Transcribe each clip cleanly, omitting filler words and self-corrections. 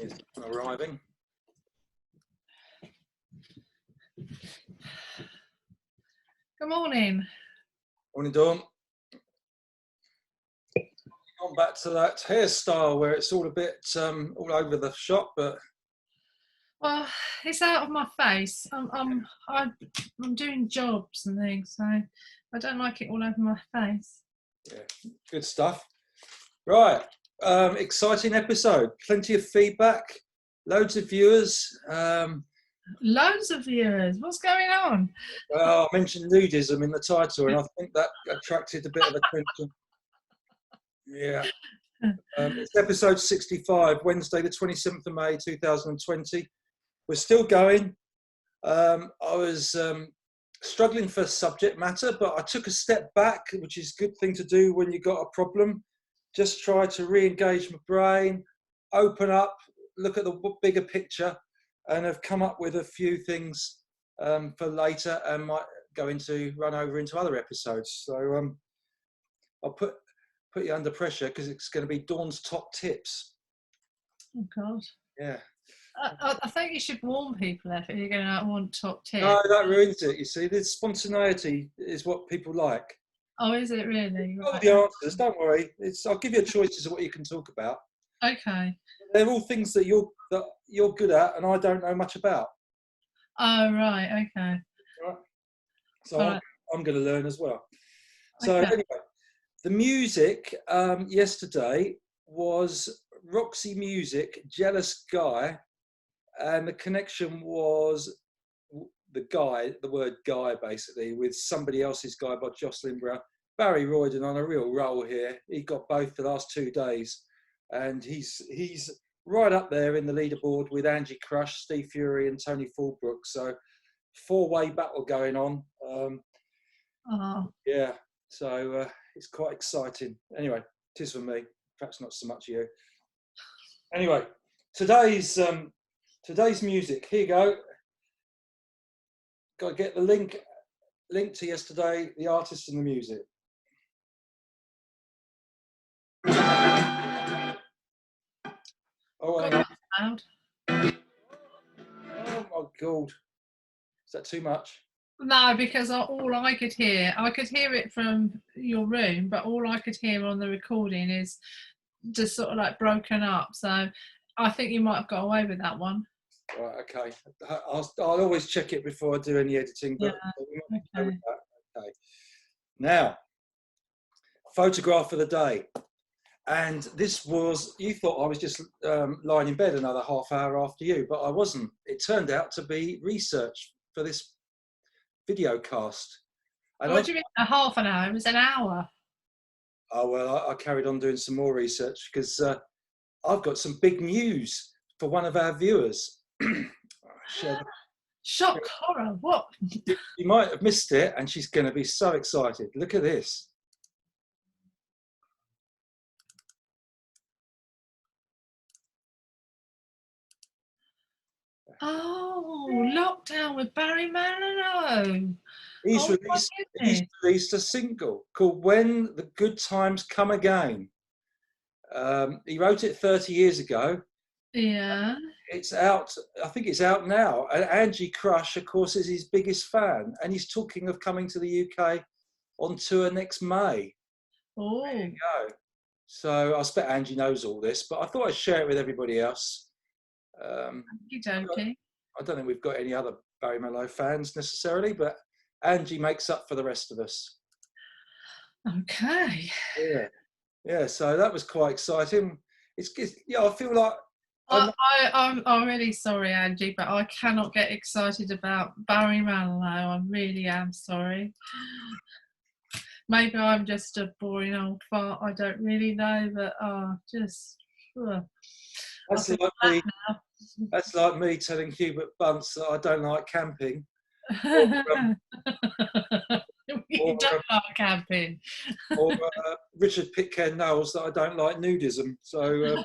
is arriving. Good morning. Morning, Dawn. On back to that hairstyle where it's all a bit all over the shop, but Well, it's out of my face. I'm doing jobs and things, so I don't like it all over my face. yeah, good stuff. Right, exciting episode. Plenty of feedback, loads of viewers. Loads of viewers. What's going on? Well, I mentioned nudism in the title, and I think that attracted a bit of attention. Yeah. It's episode 65, Wednesday, the 27th of May, 2020. We're still going. I was struggling for subject matter, but I took a step back, which is a good thing to do when you've got a problem. Just try to re-engage my brain, open up, look at the bigger picture, and have come up with a few things for later and might run over into other episodes. So I'll put you under pressure because it's going to be Dawn's top tips. Oh God. Yeah. I think you should warn people if you're going to want top tips. No, that ruins it. You see, the spontaneity is what people like. Oh, is it really? All Right. the answers, don't worry. I'll give you choices of what you can talk about. Okay. They're all things that you're good at, and I don't know much about. Oh, right. Okay. Right. So Right. I'm going to learn as well. So Okay. anyway, the music yesterday was Roxy Music, Jealous Guy, and the connection was the word guy basically, with Somebody Else's Guy by Jocelyn Brown. Barry Royden on a real roll here. He got both the last 2 days, and he's right up there in the leaderboard with Angie Crush, Steve Fury, and Tony Fallbrook. So 4-way battle going on. Yeah, so it's quite exciting. Anyway, it is for me. Perhaps not so much you. Anyway, today's music. Here you go. Got to get the link to yesterday, the artist and the music. Oh, hang on. Oh my God. Is that too much? No, because all I could hear it from your room, but all I could hear on the recording is just sort of like broken up. So I think you might have got away with that one. Right, okay. I'll always check it before I do any editing. But yeah, okay. Okay. Now, photograph of the day. And this was, you thought I was just lying in bed another half hour after you, but I wasn't. It turned out to be research for this video cast. And What do you mean a half an hour? It was an hour. Oh, well, I carried on doing some more research because I've got some big news for one of our viewers. Shock, horror, what? You might have missed it, and she's going to be so excited. Look at this. Oh, Lockdown with Barry Manilow. He's released a single called When the Good Times Come Again. He wrote it 30 years ago. Yeah. It's out, I think it's out now. And Angie Crush, of course, is his biggest fan. And he's talking of coming to the UK on tour next May. Oh. There you go. So I expect Angie knows all this, but I thought I'd share it with everybody else. Okay. I don't think we've got any other Barry Manilow fans necessarily, but Angie makes up for the rest of us. Okay. Yeah. So that was quite exciting. It's yeah. I feel like I'm really sorry, Angie, but I cannot get excited about Barry Manilow. I really am sorry. Maybe I'm just a boring old fart. I don't really know, but that's like me telling Hubert Bunce that I don't like camping. You don't like camping. Or Richard Pitcairn Knowles that I don't like nudism. So yeah.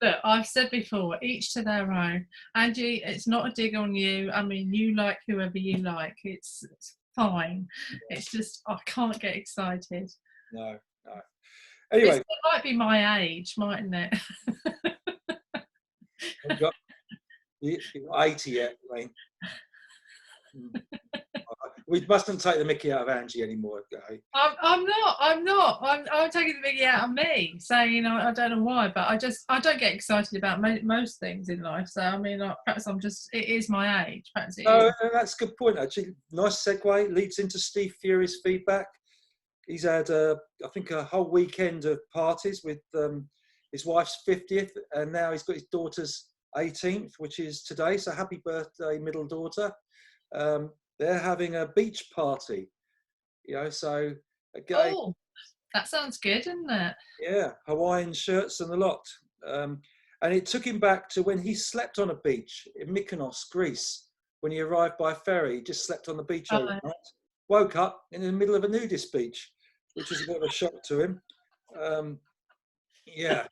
Look, I've said before, each to their own. Angie, it's not a dig on you. I mean, you like whoever you like. It's fine. It's just I can't get excited. No. Anyway, It might be my age, mightn't it? you've got, you're not 80 yet, Wayne. We mustn't take the mickey out of Angie anymore, okay? I'm not. I'm taking the mickey out of me, saying I don't know why, but I don't get excited about most things in life. So I mean, perhaps it is my age. Perhaps it No, is. that's a good point, actually. Nice segue. Leads into Steve Fury's feedback. He's had, I think, a whole weekend of parties with his wife's 50th, and now he's got his daughter's 18th, which is today. So happy birthday, middle daughter. They're having a beach party, so again, Oh, that sounds good, doesn't it? yeah, Hawaiian shirts and the lot. And it took him back to when he slept on a beach in Mykonos, Greece. When he arrived by ferry, he just slept on the beach overnight. Woke up in the middle of a nudist beach, which was a bit of a shock to him. Yeah.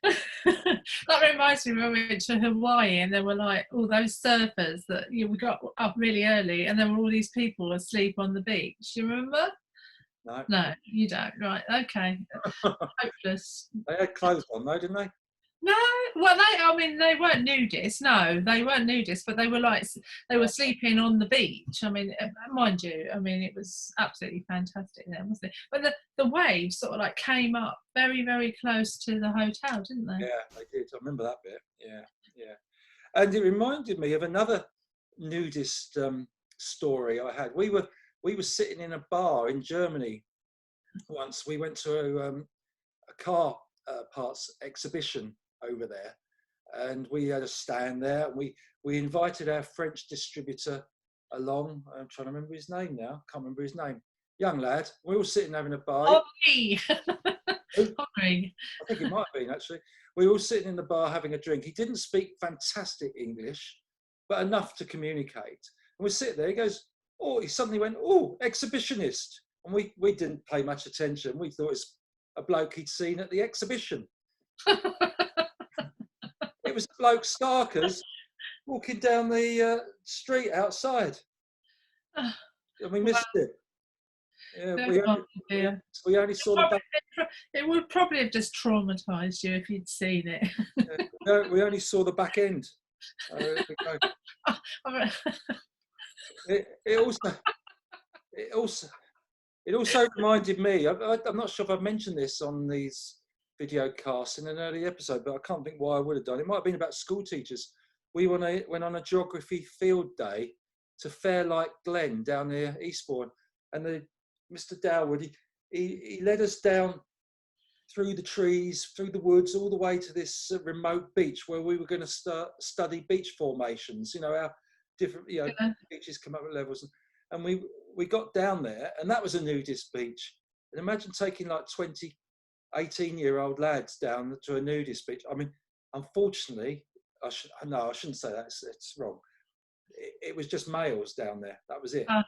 That reminds me when we went to Hawaii and there were like all those surfers that we got up really early and there were all these people asleep on the beach. You remember? No, you don't. Right, okay. Hopeless. They had clothes on though, didn't they? No, well, they weren't nudists. No, they weren't nudists, but they were sleeping on the beach. I mean, mind you, it was absolutely fantastic there, wasn't it? But the waves sort of like came up very, very close to the hotel, didn't they? Yeah, they did. I remember that bit. Yeah. And it reminded me of another nudist story I had. We were sitting in a bar in Germany once. We went to a car parts exhibition over there, and we had a stand there. We invited our French distributor along. I'm trying to remember his name now. Can't remember his name. Young lad. We were all sitting having a bar. Henri. I think it might have been actually. We were all sitting in the bar having a drink. He didn't speak fantastic English, but enough to communicate. And we sit there. He goes, "Oh!" He suddenly went, "Oh, exhibitionist." And we didn't pay much attention. We thought it was a bloke he'd seen at the exhibition. It was a bloke Starkers walking down the street outside. And we missed it. Yeah, we only saw the back. It would probably have just traumatised you if you'd seen it. We only saw the back end. It also reminded me. I'm not sure if I've mentioned this on these video casts in an early episode, but I can't think why I would have done. It might have been about school teachers. We went on a geography field day to Fairlight Glen down near Eastbourne, and Mr. Dowwood, he led us down through the trees, through the woods, all the way to this remote beach where we were going to study beach formations. How different beaches come up at levels, and we got down there, and that was a nudist beach. And imagine taking like 20 18-year-old lads down to a nudist beach. I mean, unfortunately, I shouldn't say that. It's wrong. It was just males down there. That was it. No.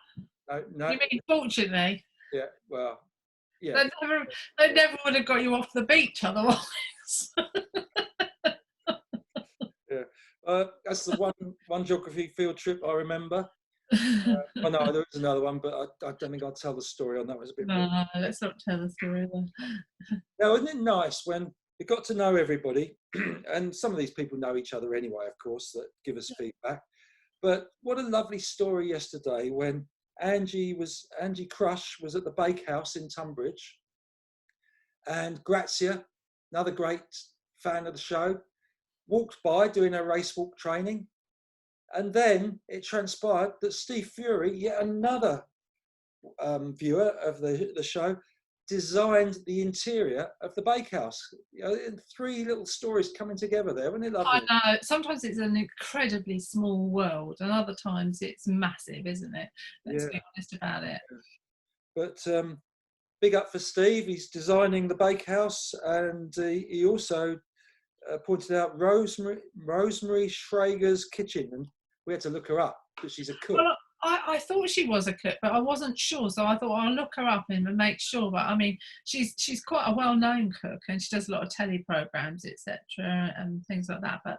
You mean fortunately? Yeah. Well, yeah. They never would have got you off the beach otherwise. Yeah. That's the one geography field trip I remember. No, there was another one, but I don't think I'd tell the story on that. It was a bit. No, let's not tell the story then. Now, isn't it nice when you got to know everybody, and some of these people know each other anyway, of course, that give us feedback. But what a lovely story yesterday when Angie Crush was at the Bakehouse in Tunbridge, and Grazia, another great fan of the show, walked by doing her race walk training. And then it transpired that Steve Fury, yet another viewer of the show, designed the interior of the bakehouse. Three little stories coming together there. Wasn't it lovely? I know. Sometimes it's an incredibly small world, and other times it's massive, isn't it? Let's be honest about it. But big up for Steve. He's designing the bakehouse, and he also pointed out Rosemary Schrager's kitchen, and we had to look her up because she's a cook. Well, I thought she was a cook, but I wasn't sure, so I thought I'll look her up and make sure. But I mean, she's quite a well-known cook, and she does a lot of telly programs, etc., and things like that. But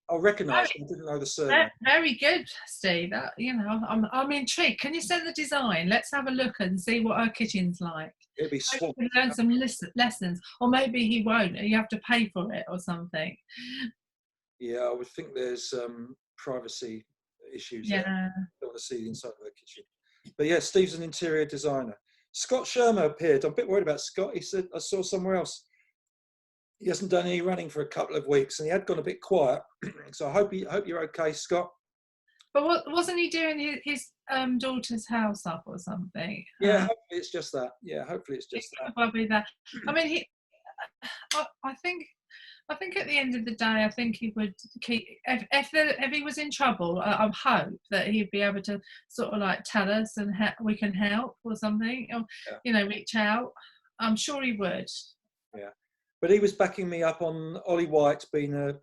I recognise her. I didn't know the surname. Very good, Steve. I'm intrigued. Can you send the design? Let's have a look and see what her kitchen's like. It'll be Maybe swamped. he can learn some lessons, or maybe he won't. You have to pay for it or something. Yeah, I would think there's privacy issues there. Yeah. Don't want to see the inside of the kitchen. But yeah, Steve's an interior designer. Scott Shermer appeared. I'm a bit worried about Scott. He said, I saw somewhere else. He hasn't done any running for a couple of weeks, and he had gone a bit quiet. So I hope you're okay, Scott. But wasn't he doing his daughter's house up or something? Yeah, hopefully it's just that. Yeah, hopefully it's just that. Probably that. I mean, I think at the end of the day, I think he would keep if he was in trouble. I hope that he'd be able to sort of like tell us and we can help or something, or reach out. I'm sure he would. Yeah, but he was backing me up on Ollie White being a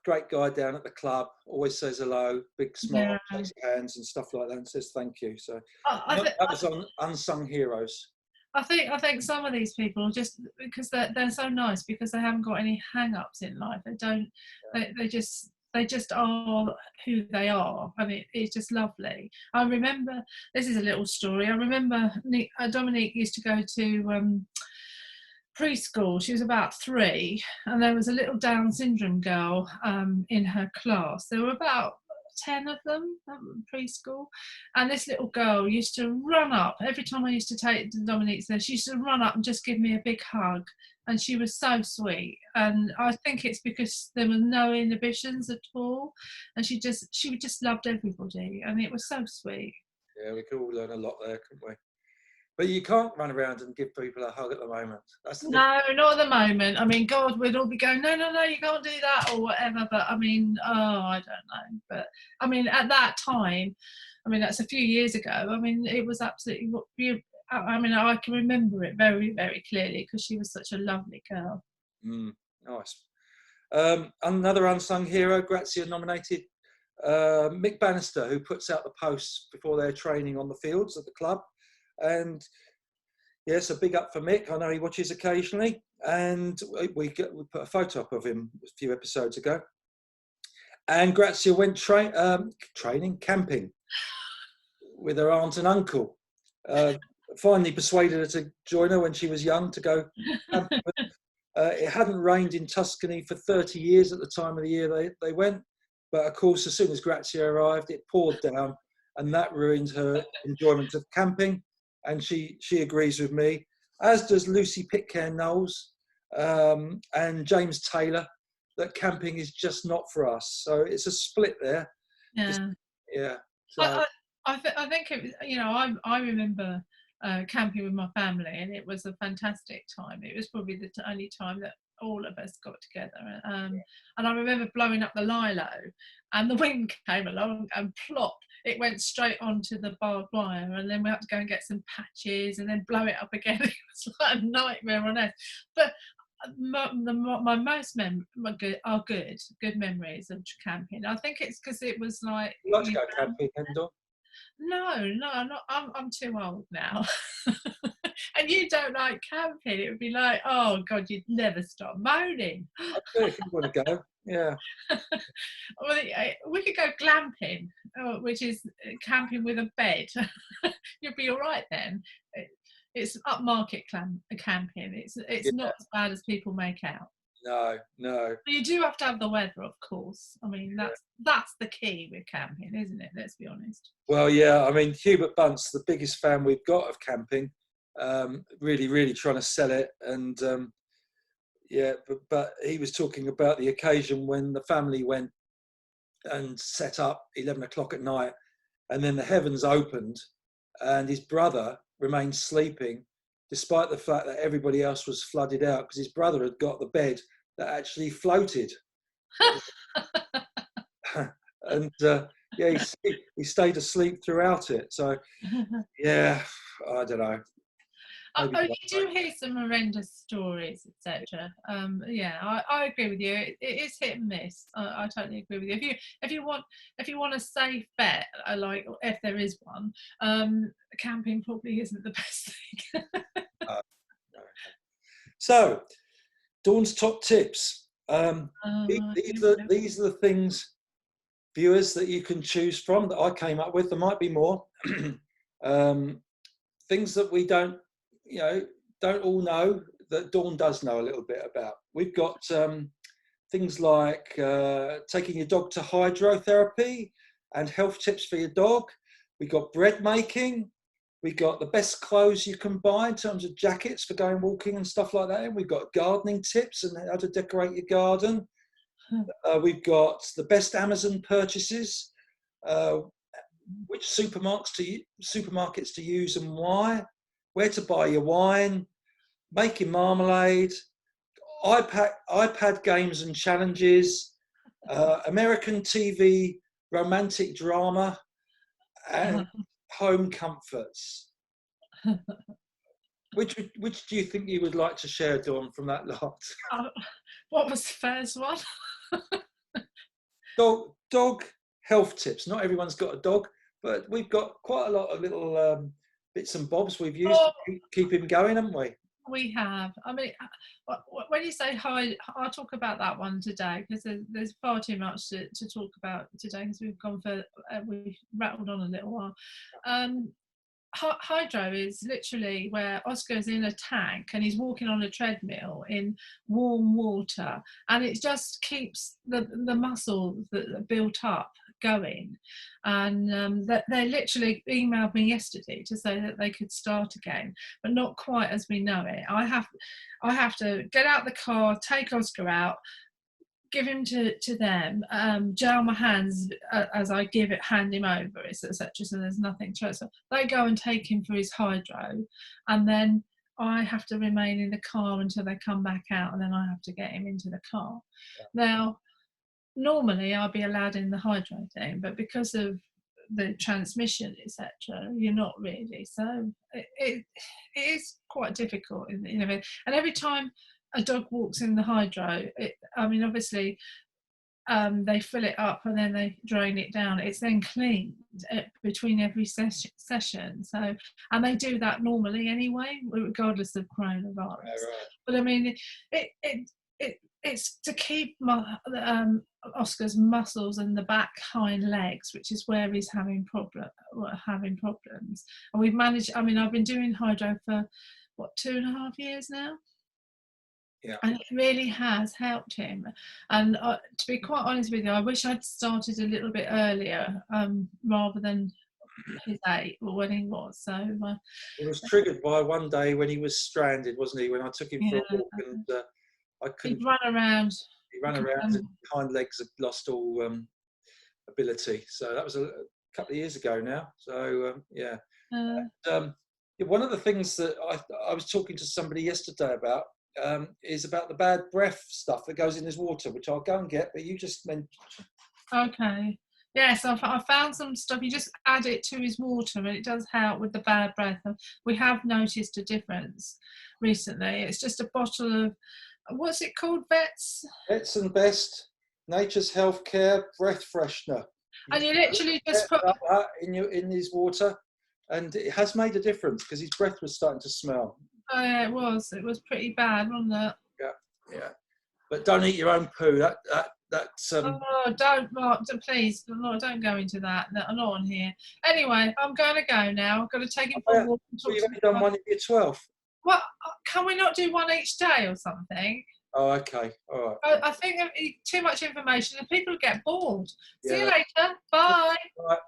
great guy down at the club. Always says hello, big smile, shakes hands and stuff like that, and says thank you. So that was on Unsung Heroes. I think some of these people just because they're so nice because they haven't got any hang-ups in life. They don't. They just are who they are, and it's just lovely. I remember, this is a little story. I remember Dominique used to go to preschool. She was about 3, and there was a little Down syndrome girl in her class. There were about 10 of them at preschool, and this little girl used to run up every time I used to take Dominique there. She used to run up and just give me a big hug, and she was so sweet. And I think it's because there were no inhibitions at all, and she just loved everybody, and it was so sweet. Yeah, we could all learn a lot there, couldn't we? But you can't run around and give people a hug at the moment. No, not at the moment. I mean, God, we'd all be going, no, you can't do that or whatever. But I mean, I don't know. But I mean, at that time, I mean, that's a few years ago. I mean, it was absolutely I mean, I can remember it very, very clearly because she was such a lovely girl. Nice. Another unsung hero, Grazia nominated Mick Bannister, who puts out the posts before their training on the fields at the club. And yes, a big up for Mick. I know he watches occasionally, and we put a photo up of him a few episodes ago. And Grazia went camping with her aunt and uncle. Finally persuaded her to join her when she was young to go camping. It hadn't rained in Tuscany for 30 years at the time of the year they went, but of course, as soon as Grazia arrived, it poured down, and that ruined her enjoyment of camping. And she agrees with me, as does Lucy Pitcairn-Knowles and James Taylor, that camping is just not for us. So it's a split there. Yeah. So, I think it was, I remember camping with my family, and it was a fantastic time. It was probably the only time that all of us got together. And I remember blowing up the lilo, and the wind came along and plop, it went straight onto the barbed wire, and then we had to go and get some patches and then blow it up again. It was like a nightmare on earth. But my most good memories of camping. I think it's because it was like. You like to go camping, Endor? No, I'm not. I'm too old now. And you don't like camping. It would be like, oh God, you'd never stop moaning. I do if you want to go. Yeah. Well, we could go glamping, which is camping with a bed. You'd be all right then. It's upmarket camping. It's not as bad as people make out. No. But you do have to have the weather, of course. I mean, that's the key with camping, isn't it? Let's be honest. Well, yeah. I mean, Hubert Bunce, the biggest fan we've got of camping, really, really trying to sell it. And but he was talking about the occasion when the family went and set up 11 o'clock at night, and then the heavens opened, and his brother remained sleeping, despite the fact that everybody else was flooded out, because his brother had got the bed that actually floated. And he stayed asleep throughout it. So yeah, I don't know. You do hear some horrendous stories, etc. I agree with you. It is hit and miss. I totally agree with you. If you want a safe bet, like if there is one, camping probably isn't the best thing. No. So, Dawn's top tips. These are the things, viewers, that you can choose from that I came up with. There might be more things that we don't don't all know that Dawn does know a little bit about. We've got things like taking your dog to hydrotherapy and health tips for your dog. We've got bread making. We've got the best clothes you can buy in terms of jackets for going walking and stuff like that. And we've got gardening tips and how to decorate your garden. We've got the best Amazon purchases, which supermarkets to use and why, where to buy your wine, making marmalade, iPad games and challenges, American TV romantic drama, and home comforts. Which do you think you would like to share, Dawn, from that lot? What was the first one? Dog health tips. Not everyone's got a dog, but we've got quite a lot of little bits and bobs we've used to keep him going, haven't we? We have. I mean, when you say hi, I'll talk about that one today because there's far too much to talk about today because we've rattled on a little while. Hydro is literally where Oscar's in a tank and he's walking on a treadmill in warm water, and it just keeps the muscles that are built up going. And they literally emailed me yesterday to say that they could start again, but not quite as we know it. I have to get out the car, take Oscar out, give him to them, gel my hands as I hand him over, etc. So there's nothing to it. So they go and take him for his hydro, and then I have to remain in the car until they come back out, and then I have to get him into the car. Yeah. Now, normally I'll be allowed in the hydro thing, but because of the transmission, etc., you're not really. So it is quite difficult, and every time a dog walks in the hydro, obviously they fill it up and then they drain it down. It's then cleaned between every session. So, and they do that normally anyway, regardless of coronavirus. Right. But I mean, it's to keep Oscar's muscles and the back hind legs, which is where he's having problems. And we've managed. I mean, I've been doing hydro for 2.5 years now. Yeah. And it really has helped him. And to be quite honest with you, I wish I'd started a little bit earlier rather than his 8 or when he was. So it was triggered by one day when he was stranded, wasn't he? When I took him for a walk and I couldn't. He'd run around. He ran around and hind legs had lost all ability. So that was a couple of years ago now. So yeah. One of the things that I was talking to somebody yesterday about is about the bad breath stuff that goes in his water, which I'll go and get, but you just mentioned. Okay. Yes, I found some stuff. You just add it to his water and it does help with the bad breath. And we have noticed a difference recently. It's just a bottle of, what's it called, Vets? Vets and Best, Nature's Healthcare Breath Freshener. And you literally just put that in his water, and it has made a difference because his breath was starting to smell. Oh yeah, it was pretty bad, wasn't it? Yeah. But don't eat your own poo. That's Oh, don't, Mark, please, don't go into that. No, not on here. Anyway, I'm going to go now. I've got to take him for a walk. You've only done one of your 12. Well, can we not do one each day or something? Oh, okay. All right. I think too much information and people get bored. Yeah. See you later. Bye. All right.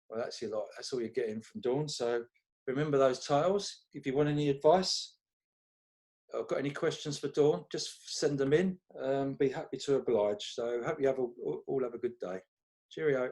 Well, that's all you're getting from Dawn. So remember those titles. If you want any advice, or got any questions for Dawn, just send them in. Be happy to oblige. So hope you all have a good day. Cheerio.